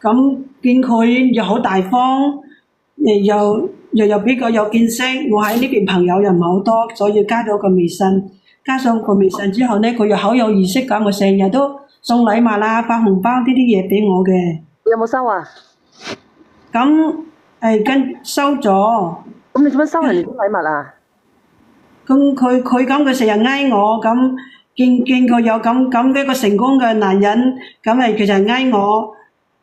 咁見佢又好大方，又比較有見識。我喺呢邊朋友又唔係好多，所以加咗個微信。加上個微信之後咧，佢又好有儀式感，我成日都送禮物啦、發紅包呢啲嘢俾我嘅。你有冇收啊？咁收咗。咁你做乜收人哋啲禮物啊？咁佢成日嗌我，咁見佢有咁嘅一個成功嘅男人，咁佢就嗌我，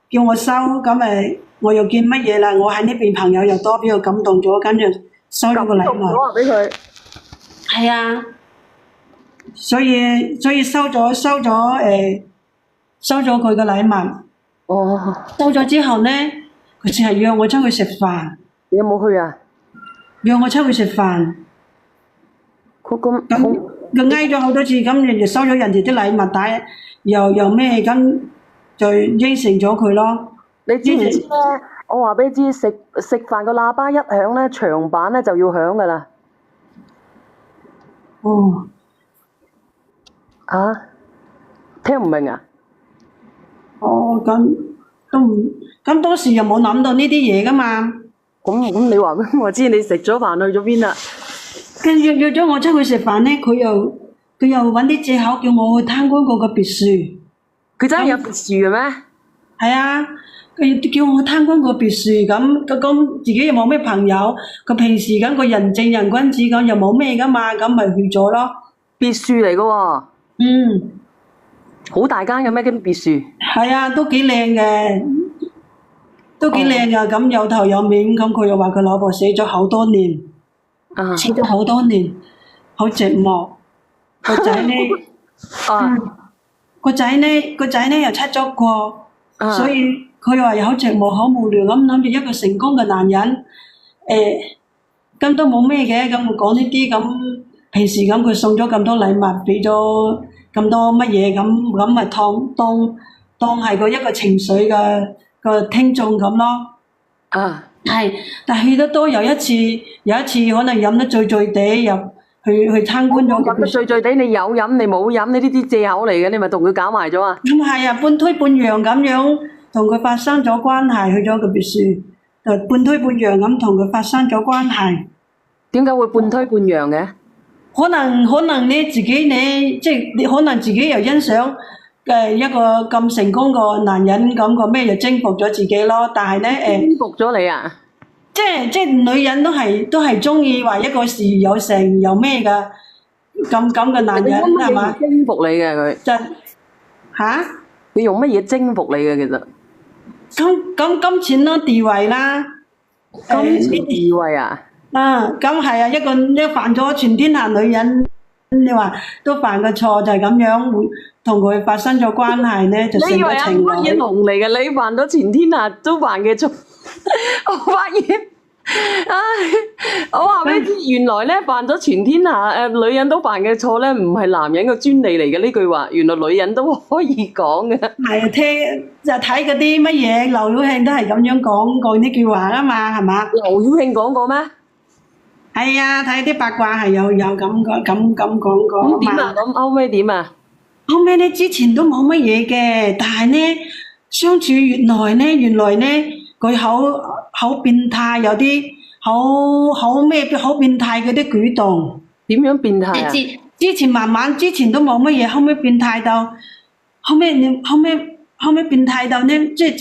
叫我收，咁我又見乜嘢啦？我喺呢邊朋友又多，俾我感動咗，跟住收咗個禮物。我話俾佢。係啊，所以收咗佢嘅禮物。哦。收咗之後咧，佢淨係約我出去食飯。你有冇去啊？約我出去食飯。咁嗌咗好多次，咁人哋收咗人哋啲禮物，但係又咩咁就應承咗佢咯。你知唔知咧？我話俾你知，食飯個喇叭一響咧，長板咧就要響噶啦。哦。啊？聽唔明啊？哦，咁當時又冇諗到呢啲嘢噶嘛。咁你話俾我知，你食咗飯去咗邊啦？跟住約咗我出去食飯咧，佢又揾啲藉口叫我去參觀嗰個別墅。佢真係有別墅嘅咩？係啊，佢叫我參觀個別墅，咁自己又冇咩朋友，佢平時咁個人正人君子咁又冇咩噶嘛，咁咪去咗咯。別墅嚟噶喎。嗯。好大間嘅咩？啲別墅？係啊，都幾靚嘅，都幾靚噶，咁有頭有面，咁佢又話佢老婆死咗好多年。死咗好多年，好寂寞。個仔咧，個仔咧又出咗國，所以佢話又好寂寞、好無聊咁，諗住一個成功嘅男人，咁都冇咩嘅，咁我講呢啲咁，平時咁佢送咗咁多禮物，俾咗咁多乜嘢，咁咪當係個一個情緒嘅聽眾咁咯。係，但係去得多，有一次可能飲得醉醉地，又去參觀咗。飲得醉醉地，你有飲你冇飲，呢啲藉口嚟嘅，你咪同佢搞埋咗啊？咁係啊，半推半讓咁樣同佢發生咗關係，去咗個別墅，就半推半讓咁同佢發生咗關係。點解會半推半讓嘅？可能你自己你即係你可能自己又欣賞一個咁成功個男人，咁個咩又征服咗自己咯。但係咧征服咗你啊？即係女人都係中意話一個事業有成有咩噶咁嘅男人係嘛？征服你嘅佢就吓？你用乜嘢征服你嘅其實？咁金錢咯，地位啦。金錢地位啊？咁係啊，一個犯咗全天下女人，你話都犯個錯就係咁樣，會同佢發生咗關係咧，就成咗情侶。你以為阿乜嘢龍嚟嘅？你犯咗全天下都犯嘅錯，我發現，我話俾你知，原來咧犯咗全天下女人都犯嘅錯咧，唔係男人嘅專利嚟嘅呢句話，原來女人都可以講嘅。係啊，就睇嗰啲乜嘢，劉曉慶都係咁樣講過呢句話啊嘛，係嘛？劉曉慶講過咩？係啊，睇啲八卦係有咁講過。咁點啊？咁後尾點啊？後尾咧之前都冇乜嘢嘅，但係咧相處越耐咧，原來咧佢好變態，有啲好變態嗰啲舉動。點樣變態啊？之前慢慢之前都冇乜嘢，後尾變態到後尾變態到咧，即係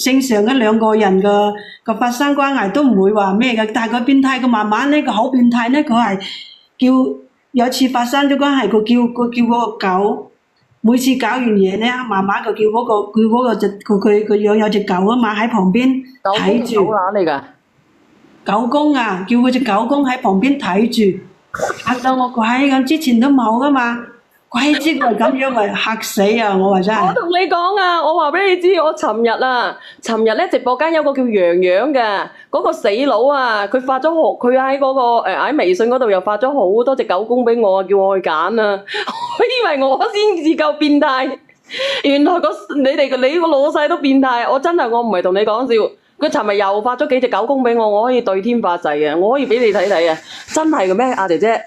正常嘅兩個人個發生關係都唔會話咩嘅，但係佢變態，佢慢慢咧，佢好變態咧，佢係叫有次發生咗關係，佢叫嗰個狗，每次搞完嘢咧，慢慢佢叫嗰個佢養有隻狗啊嘛，喺旁邊睇住。狗乸嚟㗎？狗公啊，叫佢隻狗公喺旁邊睇住，嚇到我鬼咁，之前都冇噶嘛。鬼知佢咁樣咪嚇死啊！我話真係。我同你講啊，我話俾你知，我尋日咧直播間有個叫洋洋嘅，嗰個死佬啊，佢喺嗰個喺微信嗰度又發咗好多隻狗公俾我，叫我去揀啊！我以為我先至夠變態，原來你個老細都變態，我唔係同你講笑。佢尋日又發咗幾隻狗公俾我，我可以對天發誓嘅，我可以俾你睇睇啊！真係嘅咩，阿姐姐？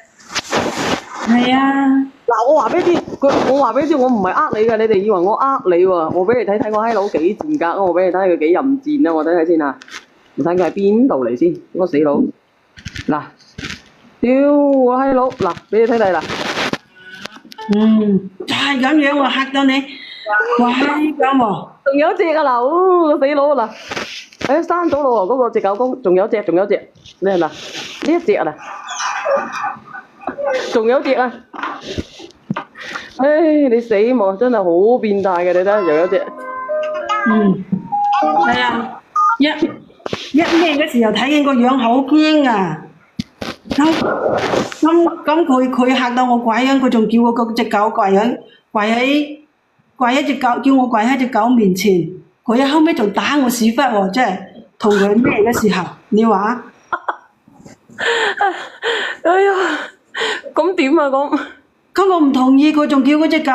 係啊。嗱，我話俾你知，我話俾你知，我唔係呃你㗎，你哋以為我呃你喎。我俾你睇睇我閪佬幾賤格啊！我俾你睇佢幾淫賤啊！我睇睇先啊，你睇佢喺邊度嚟先？嗰個死佬，嗱，屌我閪佬，嗱，俾你睇睇啦。就係咁樣喎，嚇到你，怪咁喎。仲有一隻啊嗱，死佬嗱，誒生咗咯喎，嗰個隻狗公，仲有一隻，咩嗱？呢一隻啊嗱，仲有一隻啊！唉，你死我，真係好變態嘅，你睇下，又有一隻。係啊，一咩嗰時候睇見個樣好驚啊！咁佢嚇到我鬼樣，佢仲叫我嗰隻狗跪喺隻狗，叫我跪喺隻狗面前。佢後尾仲打我屎忽喎，即係同佢咩嘅時候，你話？哎呀，咁點啊咁？咁我唔同意，佢仲叫嗰隻狗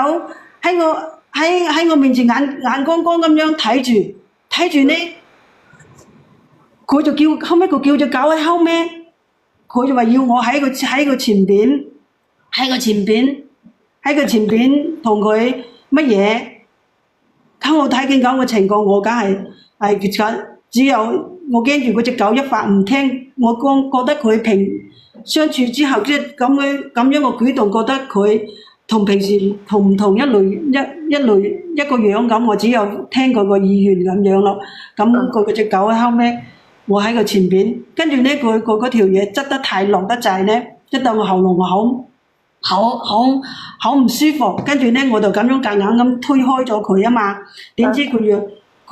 喺我面前眼光光咁樣睇住呢，佢就叫後尾佢叫隻狗喺後尾，佢就話要我喺佢前邊同佢乜嘢？咁我睇見咁嘅情況，我梗係只有我驚住嗰隻狗一發唔聽，我覺得佢相處之後即係咁樣嘅舉動，覺得佢同平時同唔同一個樣咁，我只有聽佢個意願咁樣咯。咁佢嗰隻狗喺後尾，我喺佢前邊，跟住呢佢嗰條嘢執得太落得滯呢，一到我喉嚨我好唔舒服，跟住呢我就咁樣夾硬咁推開咗佢啊嘛。點知佢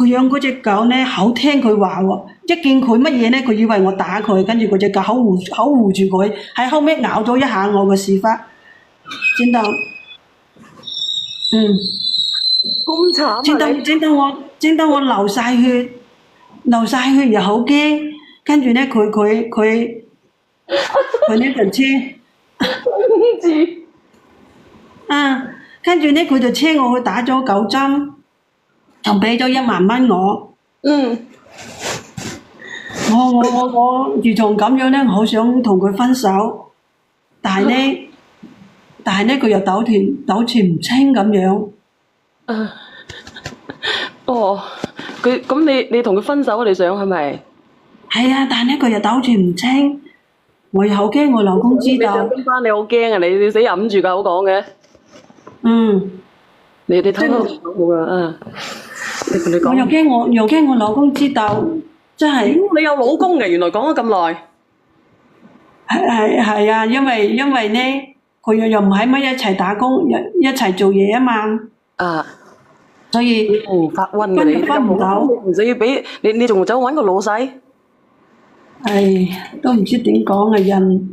養嗰隻狗呢好聽佢話喎，一見佢乜嘢呢，佢以為我打佢，跟住嗰隻狗口護住佢，喺後尾咬咗一下我個屎忽，咁慘啊！整到我流晒血又好驚，跟住呢佢呢就車，跟住呢佢就車我去打咗狗針，仲俾咗1萬蚊我。我自從咁樣呢，我好想同佢分手，但係呢佢又糾纏唔清咁樣。咁你同佢分手啊？你想係咪？係啊，但係呢佢又糾纏唔清，我又好驚我老公知道。你想翻你好驚啊！你死揞住㗎，好講嘅。你偷偷講㗎，你講。我又驚我老公知道，真係。你有老公嘅，原來講咗咁耐。係啊，因為呢，佢又唔喺咪一齊打工，一齊做嘢啊嘛。所以發瘟嘅你，分唔到。唔使要俾你仲走揾個老細？都唔知點講啊！人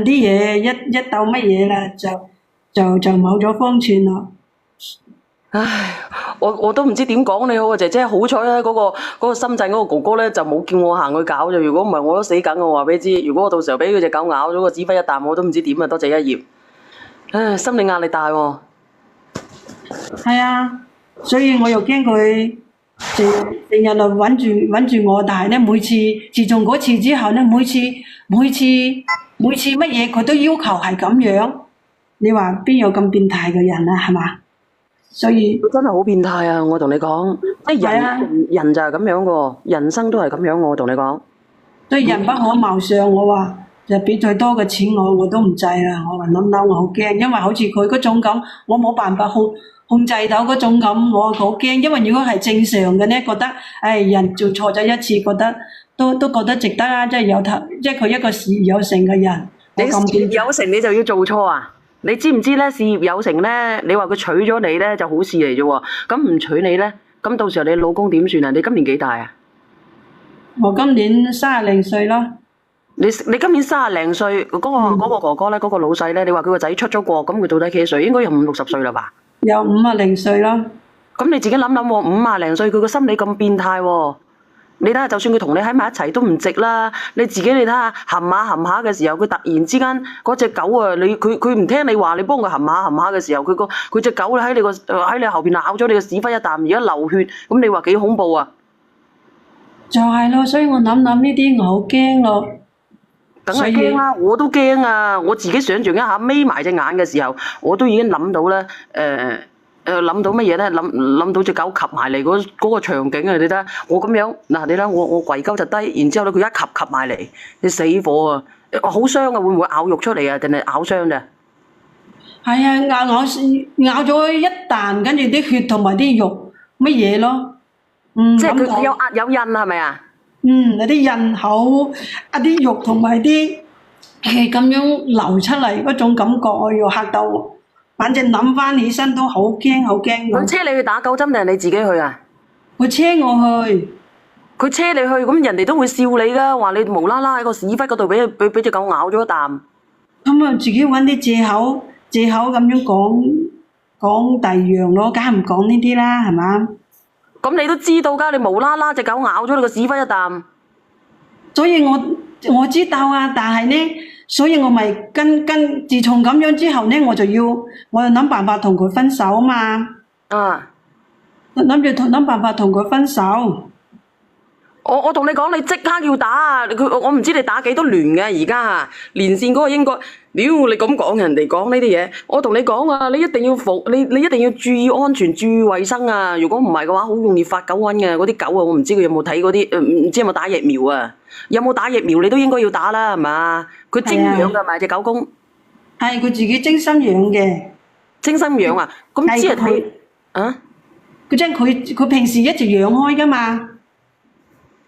啲嘢一到乜嘢啦，就冇咗方寸啦。唉，我都唔知點講你好啊！姐姐好彩咧，嗰個深圳嗰個哥哥咧就冇叫我行去搞啫。如果唔係，我都死梗。我話俾你知，如果我到時候俾佢隻狗咬咗個指揮一啖，我都唔知點啊！多謝一葉。唉，心理壓力大喎。係啊，所以我又驚佢成日嚟揾住我，但係呢，每次自從嗰次之後呢，每次乜嘢佢都要求係咁樣。你話邊有咁變態嘅人啊？係嘛？所以佢真係好變態啊！我同你講，即係人就係咁樣個，人生都係咁樣。我同你講，所以人不可貌相。我話就俾最多嘅錢我都唔制啦。我話諗我好驚，因為好似佢嗰種咁，我冇辦法控制到嗰種咁，我好驚。因為如果係正常嘅呢，覺得人做錯咗一次，覺得都覺得值得啊！即係佢一個事業有成嘅人，你事業有成你就要做錯啊？你知唔知咧？事業有成咧，你話佢娶咗你咧就好事嚟啫喎。咁唔娶你咧，咁到時候你老公點算啊？你今年幾大啊？我今年30零歲啦。你今年30零歲，嗰個哥哥咧，嗰個老細咧，你話佢個仔出咗國，咁佢到底幾多歲？應該有50、60歲啦吧？有50零歲啦。咁你自己諗諗喎，50零歲佢個心理咁變態喎。你睇下，就算佢同你喺埋一齊都唔值啦。你自己你睇下，含下嘅時候，佢突然之間嗰隻狗啊，佢唔聽你話，你幫佢含下嘅時候，佢隻狗喺你後邊咬咗你個屎忽一啖，而家流血，咁你話幾恐怖啊？就係咯，所以我諗呢啲我好驚咯。梗係驚啦，我都驚啊！我自己想象一下，眯埋隻眼嘅時候，我都已經諗到咧，諗到乜嘢咧？諗到隻狗及埋嚟嗰個場景啊！你睇下，我咁樣嗱，你睇我跪鳩就低，然之後咧佢一及埋嚟，你死火啊！好傷啊！會唔會咬肉出嚟啊？定係咬傷咋？係啊，咬咗一啖，跟住啲血同埋啲肉乜嘢咯。即係佢有印係咪啊？有啲印口，一啲肉同埋啲血咁樣流出嚟嗰種感覺，我又嚇到我。反正諗翻起身都好驚好驚。佢車你去打狗針定係你自己去啊？佢車我去。佢車你去，咁人哋都會笑你噶，話你無啦啦喺個屎忽嗰度俾隻狗咬咗一啖。咁啊，自己揾啲借口咁樣講第二樣咯，梗係唔講呢啲啦，係嘛？咁你都知道噶，你無啦啦隻狗咬咗你個屎忽一啖。所以我知道啊，但係呢，所以我咪自從咁樣之後呢，我就諗辦法同佢分手啊嘛。諗住諗辦法同佢分手。我同你講，你即刻要打啊！我唔知你打幾多聯嘅而家連線嗰個應該，屌你咁講人哋講呢啲嘢，我同你講啊，你一定要你一定要注意安全，注意衛生啊！如果唔係嘅話，好容易發狗瘟嘅嗰啲狗啊！我唔知佢有冇睇嗰啲，唔知有冇打疫苗啊？有冇打疫苗？你都應該要打啦，係嘛？佢精養㗎嘛，隻狗公。係佢自己精心養嘅。精心養啊？咁即係佢啊？佢即係佢平時一直養開㗎嘛。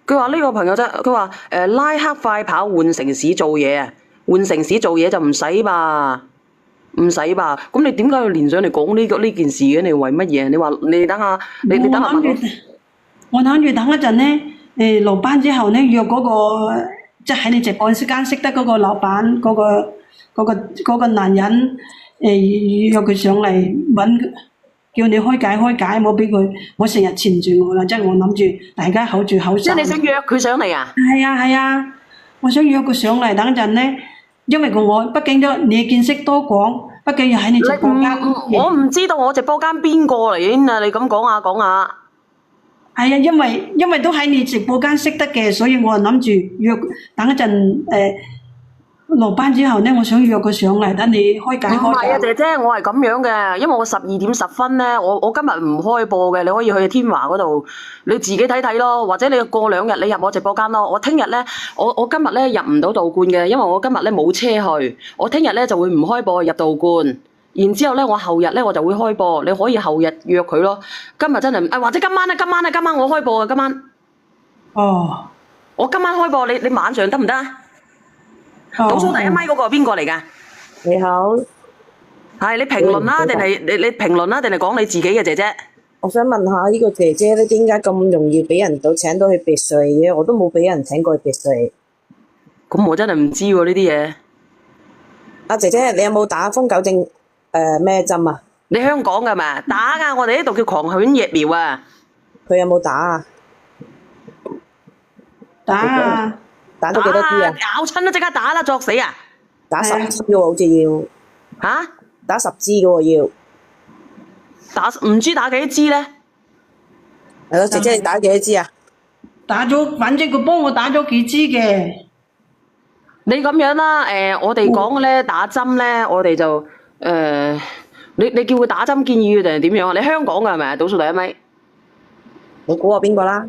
佢話呢個朋友啫，佢話拉黑快跑換城市做嘢啊，換城市做嘢就唔使吧，唔使吧？咁你點解要連上嚟講呢件事嘅？你為乜嘢？你話你等下，你等下問我諗住等一陣咧，落班之後咧約嗰個，即係喺你直播間識得嗰個老闆嗰個男人，約佢上嚟揾。叫你開解，冇俾佢，我成日纏住我啦，即係我諗住大家口住口。即係你想約佢上嚟啊？係啊，我想約佢上嚟，等陣咧，因為我畢竟都你見識多廣，畢竟又喺你直播間。我唔知道我直播間邊個嚟啊？你咁講下。係啊，因為都喺你直播間識得嘅，所以我諗住約等一陣落班之後咧，我想約佢上嚟，等你開解。唔係啊，姐姐，我係咁樣嘅，因為我12:10咧，我今日唔開播嘅，你可以去天華嗰度，你自己睇睇咯，或者你過2日你入我直播間咯。我聽日咧，我今日咧入唔到道觀嘅，因為我今日咧冇車去，我聽日咧就會唔開播入道觀，然之後咧我後日咧我就會開播，你可以後日約佢咯。今日真係或者今晚我開播啊，今晚。哦。我今晚開播，你晚上得唔得啊？倒數第一咪嗰個係邊個嚟㗎？你好，係你評論啦，定係你評論啦，定係講你自己嘅姐姐？我想問下呢個姐姐咧，點解咁容易俾人請到去別墅嘅？我都冇俾人請過去別墅。咁我真係唔知喎呢啲嘢。阿姐姐，你有冇打瘋狗症咩針啊？你香港㗎嘛？打㗎，我哋呢度叫狂犬疫苗啊。佢有冇打啊？打啊！打咗幾多支啊？咬親都即刻打啦，作死啊！打10支喎，好似要。嚇？打10支嘅喎要。打唔知打幾多支咧？係咯，姐姐你打幾多支啊？打咗，反正佢幫我打咗幾支嘅。你咁樣啦，我哋講咧打針咧，我哋就你叫佢打針建議佢定係點樣啊？你香港㗎係咪啊？倒數第一咪。你估我邊個啦？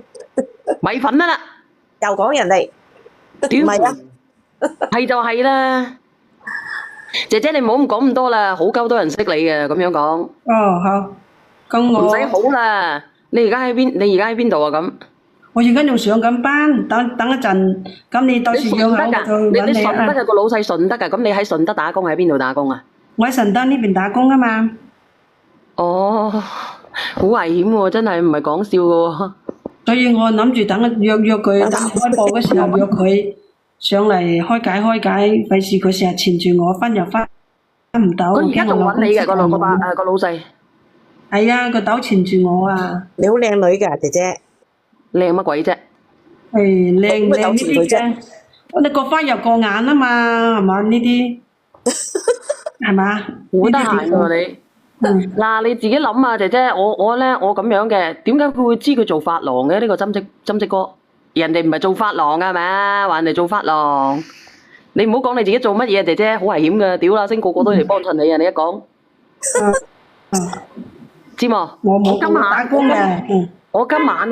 米粉啦！又講人哋。唔係啊，係就係啦，姐姐你唔好咁講咁多啦，好鳩多人識你嘅咁樣講。哦好，咁我唔使好啦。你而家喺邊度啊？咁我而家仲上緊班，等一陣，咁你到時約我就揾你啊。你順德嘅個老細順德㗎，咁你喺順德打工喺邊度打工啊？我喺順德呢邊打工啊嘛。哦，好危險喎，真係唔係講笑㗎喎。所以我諗住等約佢，等開播嘅時候約佢上嚟開解，費事佢成日纏住我，分又分唔到。佢而家仲揾你嘅個老細。係啊，個豆纏住我啊！你好靚女㗎，姐姐。靚乜鬼啫？靚呢啲啫，我哋各花入各眼啊嘛，係嘛呢啲？係嘛？好得閒喎你。嗱，你自己諗啊，姐姐，我咁樣嘅，點解佢會知佢做髮廊嘅呢個針織哥？人哋唔係做髮廊㗎係咪？話人哋做髮廊，你唔好講你自己做乜嘢，姐姐好危險噶，屌啦聲個個都嚟幫襯你啊！你一講，知冇？我冇今晚打工嘅，我今晚今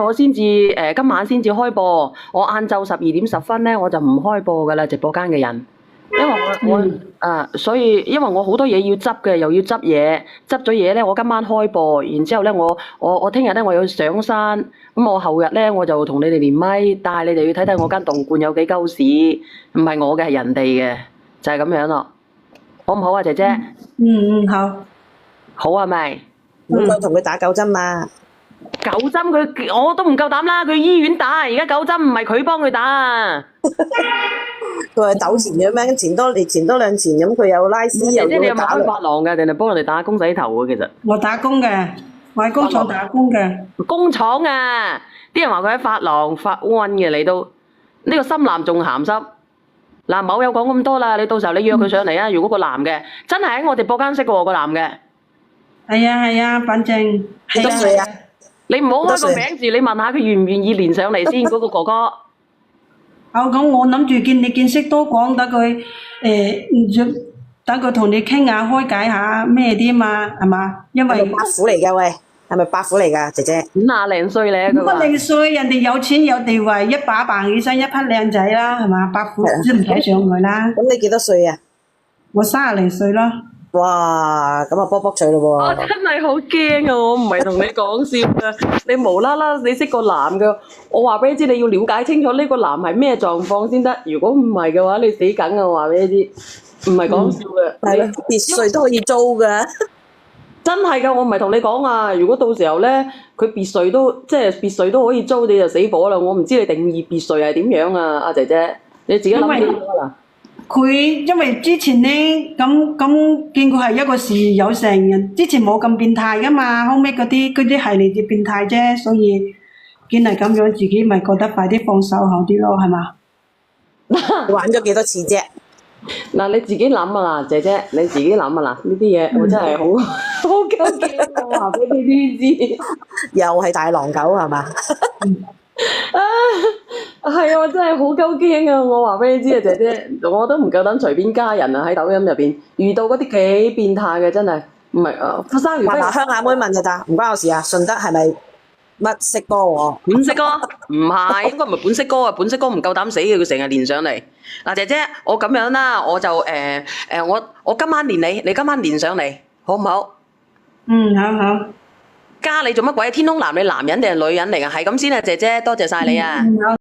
晚先至開播，我晏晝12:10咧我就唔開播噶啦，直播間嘅人，因為所以因為我好多嘢要執嘅，又要執嘢，執咗嘢咧，我今晚開播，然之後咧我聽日咧我要上山，咁我後日咧我就同你哋連咪，但係你哋要睇睇我間洞罐有幾鳩屎，唔係我嘅係人哋嘅，就係咁樣咯，好唔好啊，姐姐？好，好係咪？唔好同佢打9針嘛。9針我都唔夠膽啦，佢醫院打，而家9針唔係佢幫佢打啊！佢係糾纏咁樣，前多兩前咁，佢有拉絲又姐姐你有冇開要打落。髮廊嘅，定係幫人哋打公仔頭嘅？其實我打工嘅，我喺工廠打工嘅。工廠啊，啲人話佢喺髮廊發瘟嘅，你都呢個深藍仲鹹濕。嗱，冇有講咁多啦，你到時候你約佢上嚟啊！如果個男嘅真係喺我哋播間識嘅喎，個男嘅。係啊，反正幾多歲啊？你唔好開個名字，你問下佢願唔願意連上嚟先，嗰個哥哥。咁我諗住見識多廣，等佢等佢同你傾下開解下咩啲嘛，係嘛？因為係咪伯父嚟㗎？喂，係咪伯父嚟㗎，姐姐？50零歲咧，佢乜話。零歲，人哋有錢有地位，一把扮起身一匹靚仔啦，係嘛？伯父都唔睇上佢啦。咁你幾多歲啊？我30零歲啦。哇，咁啊卜卜脆咯喎！我真係好驚啊！我唔係同你講笑噶，你無啦啦你識個男嘅，我話俾你知，你要了解清楚呢個男係咩狀況先得。如果唔係嘅話，你死梗啊！我話俾你知，唔係講笑嘅。係咯，別墅都可以租㗎。真係噶，我唔係同你講啊！如果到時候咧，佢別墅都可以租，你就死火啦！我唔知你定義別墅係點樣啊，阿姐姐，你自己諗清楚啦。佢因為之前咧咁見佢係一個事業有成人，之前冇咁變態噶嘛，後尾嗰啲係嚟自變態啫，所以見係咁樣，自己咪覺得快啲放手好啲咯，係嘛？玩咗幾多次啫？嗱，你自己諗啊，姐姐，你自己諗啊，嗱，呢啲嘢我真係好驚驚，我話俾你哋知。又係大狼狗係嘛？係啊，我真係好鳩驚啊！我話俾你知啊，姐姐，我都唔夠膽隨便加人啊！喺抖音入邊遇到嗰啲幾變態嘅，真係唔係啊！生完嗱，鄉下妹問就得，唔關我事啊。順德係咪乜色歌喎？本色歌唔係，應該唔係本色歌啊！本色歌唔夠膽死嘅，佢成日連上嚟。嗱，姐姐，我咁樣啦，我就我今晚連你，你今晚連上嚟，好唔好？好。加你做乜鬼？天空男，你男人定係女人嚟㗎？係咁先啊，姐姐，多謝晒你啊！好。